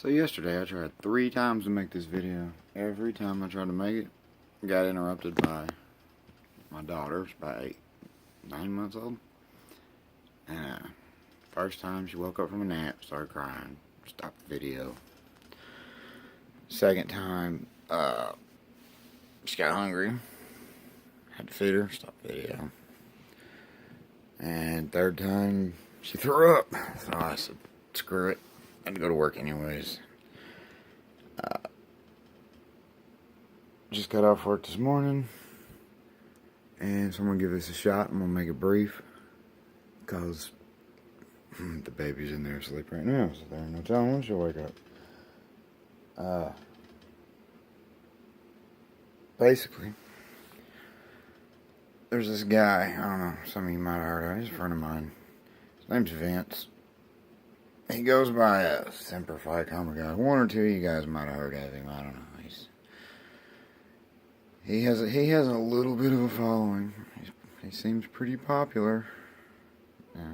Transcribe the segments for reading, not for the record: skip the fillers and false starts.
So yesterday I tried 3 times to make this video. Every time I tried to make it, got interrupted by my daughter. She's about 9 months old. And first time she woke up from a nap, started crying, stopped the video. Second time, she got hungry, had to feed her, stopped the video. And third time, she threw up. So I said, screw it. I had to go to work anyways. Just got off work this morning, and so I'm gonna give this a shot. I'm gonna make it brief because the baby's in there asleep right now, so there ain't no telling when she'll wake up. Basically, there's this guy. I don't know. Some of you might have heard of him. He's a friend of mine. His name's Vince. He goes by Semper Fi Comic Guy. One or two of you guys might have heard of him. I don't know. He has a little bit of a following. He seems pretty popular. Yeah,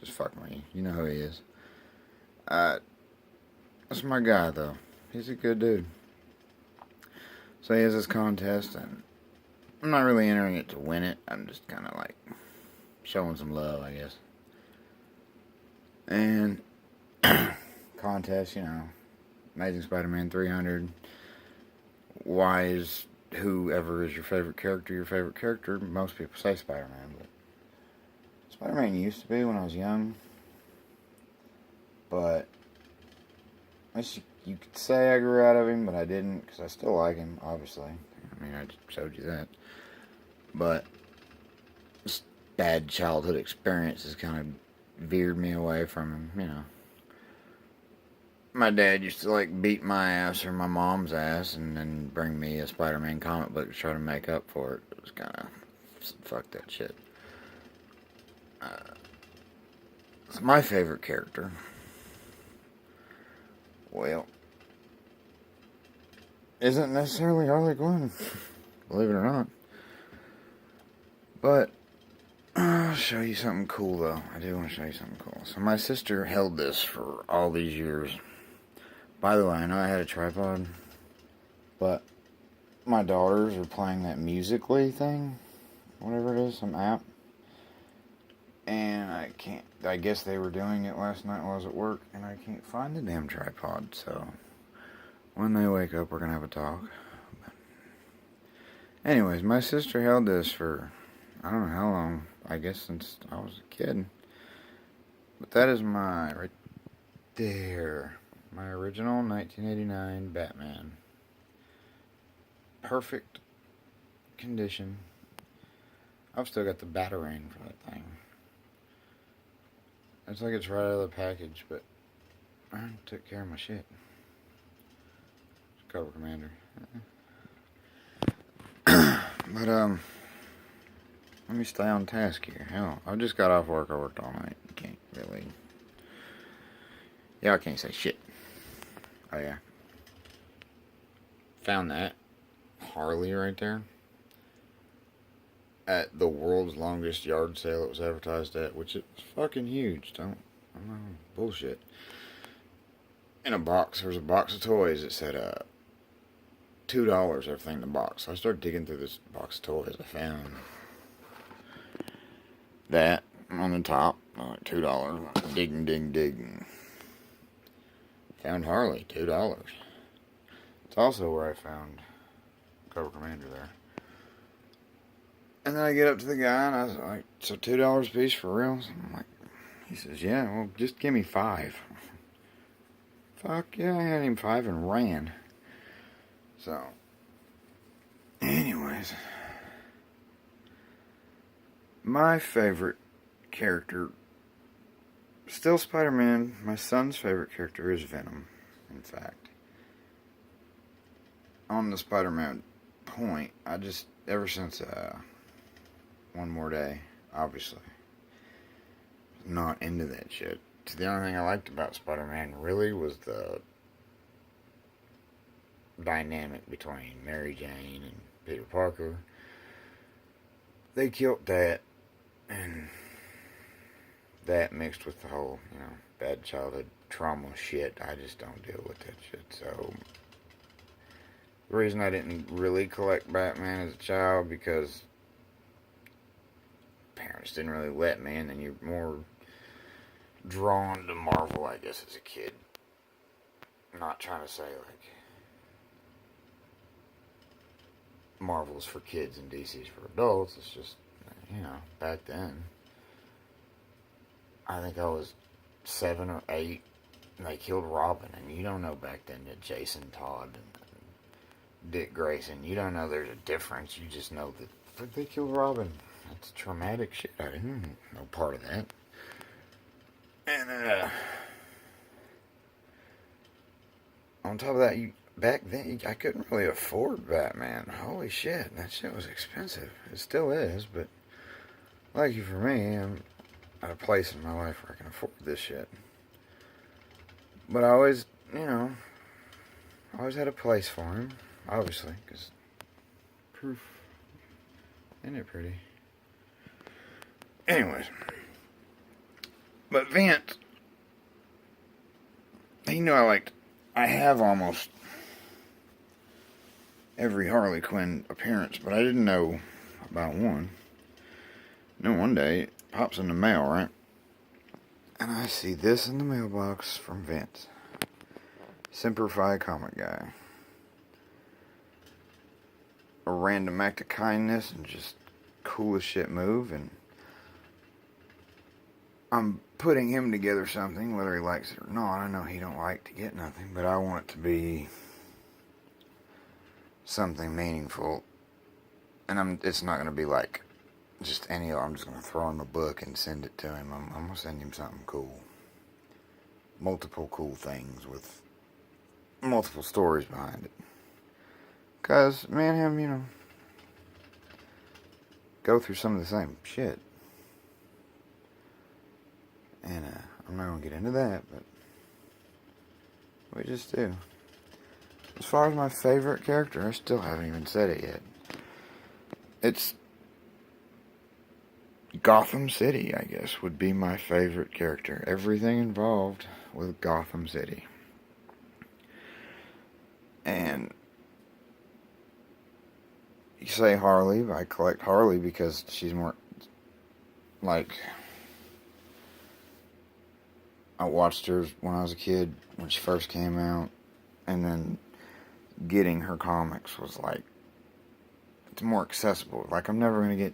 just fuck me. You know who he is. That's my guy though. He's a good dude. So he has this contest, and I'm not really entering it to win it. I'm just kind of like showing some love, I guess. And contest, you know, Amazing Spider-Man 300. Why is whoever is your favorite character? Most people say Spider-Man, but Spider-Man used to be when I was young. But I guess you could say I grew out of him, but I didn't, because I still like him, obviously. I mean, I just showed you that. But this bad childhood experiences kind of veered me away from him, you know. My dad used to like beat my ass or my mom's ass and then bring me a Spider-Man comic book to try to make up for it. It was kind of, fuck that shit. It's my favorite character. Well, isn't necessarily Harley Quinn, believe it or not. But I'll show you something cool though. I do want to show you something cool. So my sister held this for all these years. By the way, I know I had a tripod, but my daughters are playing that Musical.ly thing, whatever it is, some app, and I guess they were doing it last night while I was at work, and I can't find the damn tripod, so when they wake up, we're going to have a talk. But anyways, my sister held this for, I don't know how long, I guess since I was a kid, but that is right there. My original 1989 Batman. Perfect condition. I've still got the Batarang for that thing. It's like it's right out of the package, but I took care of my shit. Cover Commander. But, let me stay on task here. Hell, I just got off work. I worked all night. Can't really. Yeah, I can't say shit. Oh, yeah. Found that Harley right there at the world's longest yard sale it was advertised at, which it was fucking huge. I'm not bullshit. In a box, there was a box of toys. It said $2 everything in the box. So I started digging through this box of toys. I found that on the top, $2. Digging. Found Harley, $2. It's also where I found Cover Commander there. And then I get up to the guy and I was like, so $2 a piece for real? So I'm like, he says, yeah, well, just give me 5. Fuck yeah, I had him 5 and ran. So, anyways, my favorite character, still Spider-Man. My son's favorite character is Venom, in fact. On the Spider-Man point, I just, ever since One More Day, obviously, not into that shit. So the only thing I liked about Spider-Man really was the dynamic between Mary Jane and Peter Parker. They killed that, and that mixed with the whole, bad childhood trauma shit. I just don't deal with that shit. So, the reason I didn't really collect Batman as a child, because parents didn't really let me, and then you're more drawn to Marvel, I guess, as a kid. I'm not trying to say, like, Marvel's for kids and DC's for adults. It's just, you know, back then, I think I was 7 or 8, and they killed Robin, and you don't know back then that Jason Todd and Dick Grayson, you don't know there's a difference. You just know that they killed Robin. That's traumatic shit. I didn't know part of that. And on top of that, back then I couldn't really afford Batman. Holy shit, that shit was expensive. It still is, but lucky for me, I'm at a place in my life where I can afford this shit. But I always, you know, I always had a place for him, obviously, because proof. Isn't it pretty? Anyways. But Vince, he knew I have almost every Harley Quinn appearance, but I didn't know about one. And then one day, it pops in the mail, right? And I see this in the mailbox from Vince. Semper Fi Comic Guy. A random act of kindness and just cool as shit move, and I'm putting him together something, whether he likes it or not. I know he don't like to get nothing, but I want it to be something meaningful. And it's not going to be like just I'm just going to throw him a book and send it to him. I'm going to send him something cool. Multiple cool things with multiple stories behind it. Because me and him, you know, go through some of the same shit. And I'm not going to get into that, but we just do. As far as my favorite character, I still haven't even said it yet. It's Gotham City, I guess, would be my favorite character. Everything involved with Gotham City. And you say Harley, I collect Harley because she's more like, I watched her when I was a kid, when she first came out, and then getting her comics was like, it's more accessible. Like, I'm never going to get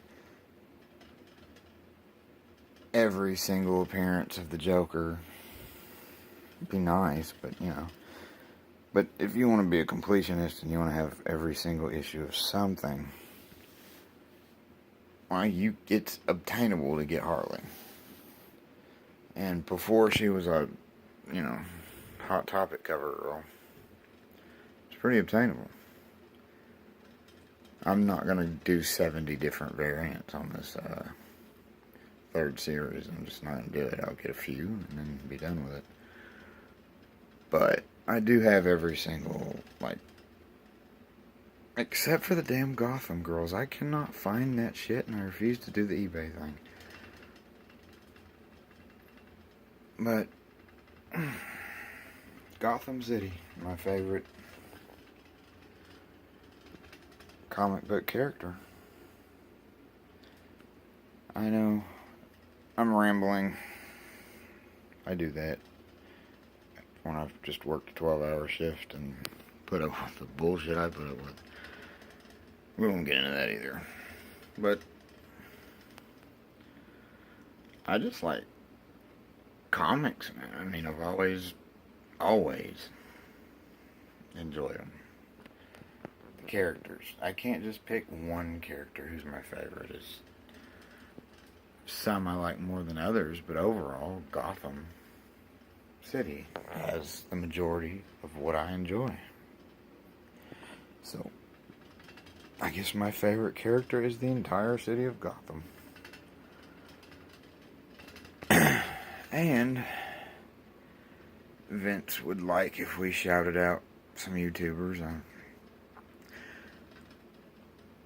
every single appearance of the Joker. It'd be nice, but, you know. But if you want to be a completionist and you want to have every single issue of something, well, it's obtainable to get Harley. And before she was a, you know, Hot Topic cover girl, it's pretty obtainable. I'm not going to do 70 different variants on this third series. I'm just not going to do it. I'll get a few and then be done with it. But I do have every single, like, except for the damn Gotham girls. I cannot find that shit, and I refuse to do the eBay thing. But Gotham City, my favorite comic book character. I know I'm rambling. I do that when I've just worked a 12-hour shift and put up with the bullshit I put up with. We won't get into that either. But I just like comics, man. I mean, I've always enjoyed them. The characters. I can't just pick one character who's my favorite. It's some I like more than others, but overall, Gotham City has the majority of what I enjoy. So, I guess my favorite character is the entire city of Gotham. And Vince would like if we shouted out some YouTubers.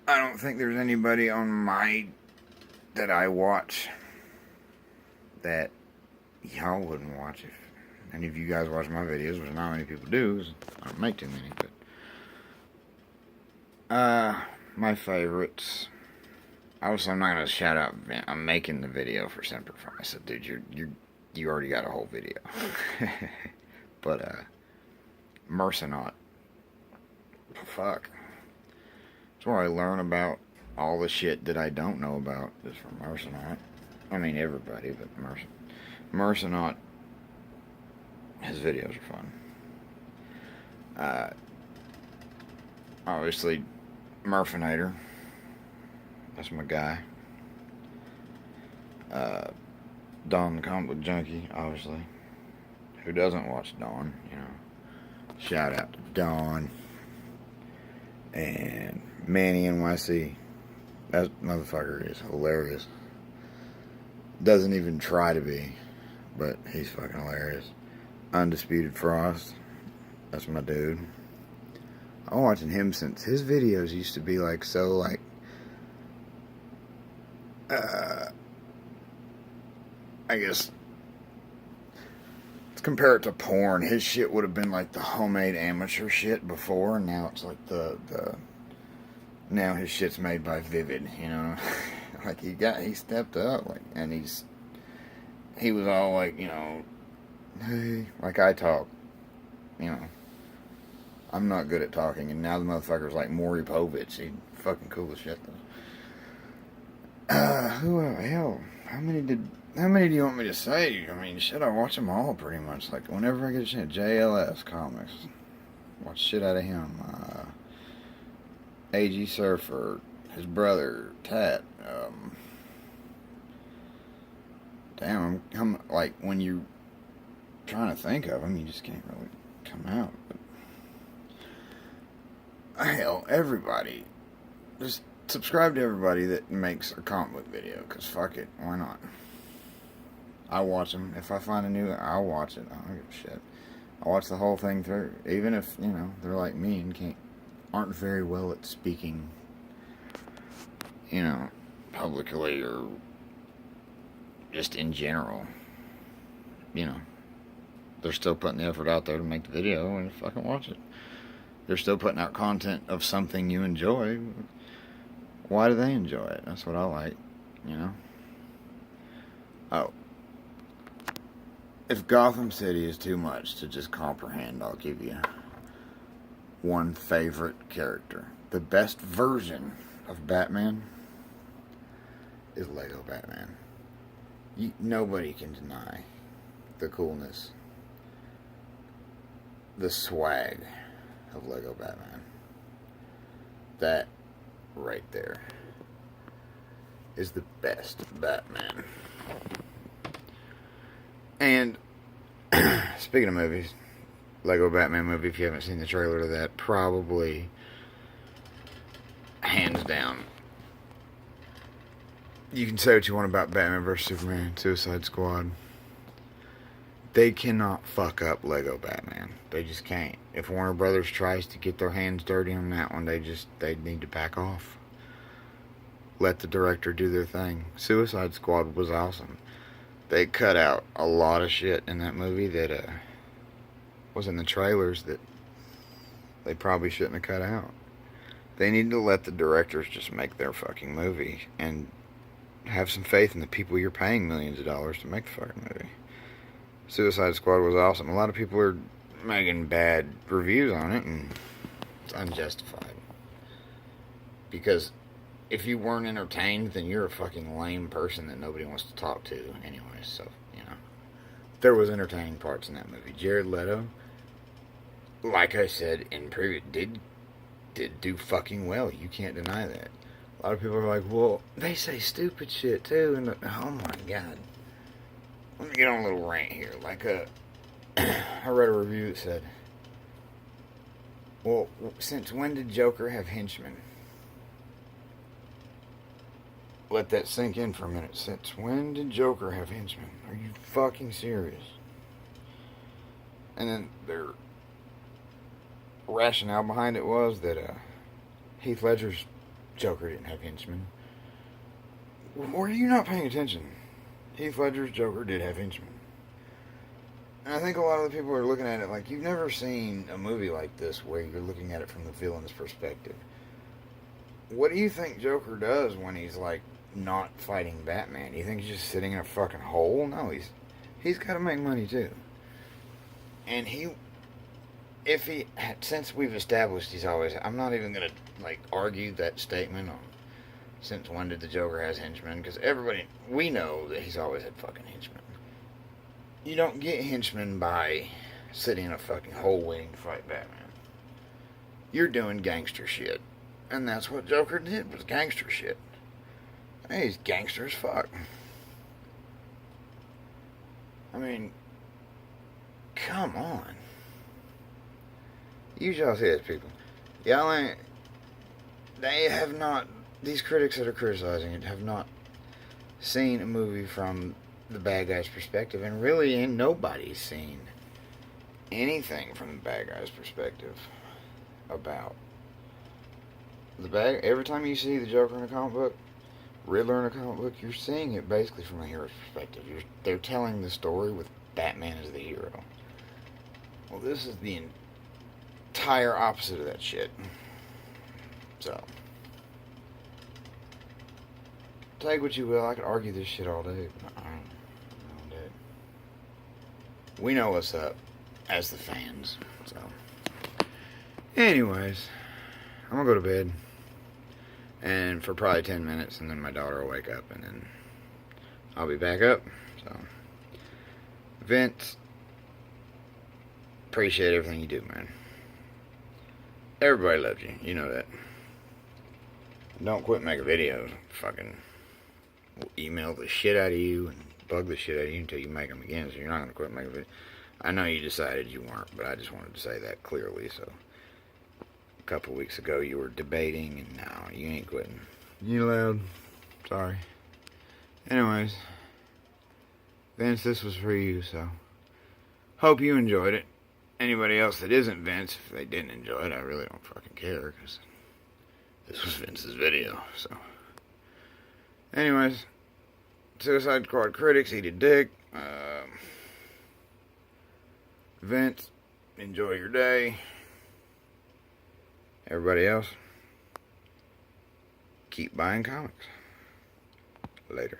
I don't think there's anybody that I watch that y'all wouldn't watch if any of you guys watch my videos, which not many people do, because I don't make too many, but my favorites. Obviously, I'm not gonna shout out. I'm making the video for Semper Fi. I said, dude, you already got a whole video. But Mercenaut. Fuck. That's where I learn about all the shit that I don't know about. Is from Mercenaut. I mean everybody, but Mercenaut. His videos are fun. Obviously, Murphinator. That's my guy. Don the Comic Book Junkie, obviously. Who doesn't watch Don, you know. Shout out to Don. And Manny NYC. That motherfucker is hilarious. Doesn't even try to be, but he's fucking hilarious. Undisputed Frost. That's my dude. I've been watching him since his videos used to be like so like I guess let's compare it to porn. His shit would have been like the homemade amateur shit before, and now it's like now his shit's made by Vivid, you know. Like he stepped up, like, and he was all like, you know, hey, like I talk, you know. I'm not good at talking, and now the motherfucker's like Maury Povich. He's fucking cool as shit though. Who hell? How many do you want me to say? I mean, shit, I watch them all pretty much. Like, whenever I get a chance. JLS Comics. Watch shit out of him. AG Surfer. His brother, Tat. Damn, I'm like, when you're trying to think of them, you just can't really come out. But, hell, everybody. Just subscribe to everybody that makes a comic book video, because fuck it, why not? I watch them. If I find a new, I'll watch it. I don't give a shit. I watch the whole thing through, even if, you know, they're like me and aren't very well at speaking, you know, publicly or just in general. You know, they're still putting the effort out there to make the video, and fucking watch it. They're still putting out content of something you enjoy. Why do they enjoy it? That's what I like, you know? Oh. If Gotham City is too much to just comprehend, I'll give you one favorite character. The best version of Batman is Lego Batman. Nobody can deny the coolness, the swag of Lego Batman. That right there is the best Batman. And speaking of movies, Lego Batman movie, if you haven't seen the trailer to that, probably hands down. You can say what you want about Batman vs. Superman, Suicide Squad. They cannot fuck up Lego Batman. They just can't. If Warner Brothers tries to get their hands dirty on that one, they need to back off. Let the director do their thing. Suicide Squad was awesome. They cut out a lot of shit in that movie that was in the trailers that they probably shouldn't have cut out. They need to let the directors just make their fucking movie and have some faith in the people you're paying millions of dollars to make the fucking movie. Suicide Squad was awesome. A lot of people are making bad reviews on it, and it's unjustified. Because if you weren't entertained, then you're a fucking lame person that nobody wants to talk to anyway. So, you know, there was entertaining parts in that movie. Jared Leto, like I said in previous, did do fucking well. You can't deny that. A lot of people are like, well, they say stupid shit too, and oh my god. Let me get on a little rant here. Like, I read a review that said, well, since when did Joker have henchmen? Let that sink in for a minute. Since when did Joker have henchmen? Are you fucking serious? And then their rationale behind it was that Heath Ledger's Joker didn't have henchmen. Were you not paying attention? Heath Ledger's Joker did have henchmen. And I think a lot of the people are looking at it like, you've never seen a movie like this where you're looking at it from the villain's perspective. What do you think Joker does when he's, like, not fighting Batman? Do you think he's just sitting in a fucking hole? No, he's got to make money, too. And since we've established he's always, I'm not even going to, like, argue that statement on since when did the Joker has henchmen, because we know that he's always had fucking henchmen. You don't get henchmen by sitting in a fucking hole waiting to fight Batman. You're doing gangster shit. And that's what Joker did, was gangster shit. Hey, he's gangster as fuck. I mean, come on. Use y'all's heads, people. Y'all ain't... They have not... These critics that are criticizing it have not seen a movie from the bad guy's perspective, and really ain't nobody's seen anything from the bad guy's perspective about the bad. Every time you see the Joker in a comic book, Riddler in a comic book, you're seeing it basically from the hero's perspective. They're telling the story with Batman as the hero. Well, this is the entire opposite of that shit. So, take what you will. I could argue this shit all day, but I don't do it. We know what's up as the fans. So, anyways, I'm gonna go to bed, and for probably 10 minutes, and then my daughter will wake up, and then I'll be back up. So, Vince, appreciate everything you do, man. Everybody loves you. You know that. Don't quit making videos. Fucking email the shit out of you and bug the shit out of you until you make them again. So you're not going to quit making videos. I know you decided you weren't, but I just wanted to say that clearly. So a couple weeks ago you were debating, and now you ain't quitting. You loud. Sorry. Anyways, Vince, this was for you. So hope you enjoyed it. Anybody else that isn't Vince, if they didn't enjoy it, I really don't fucking care, because this was Vince's video. So, anyways, Suicide Squad critics, eat a dick. Vince, enjoy your day. Everybody else, keep buying comics. Later.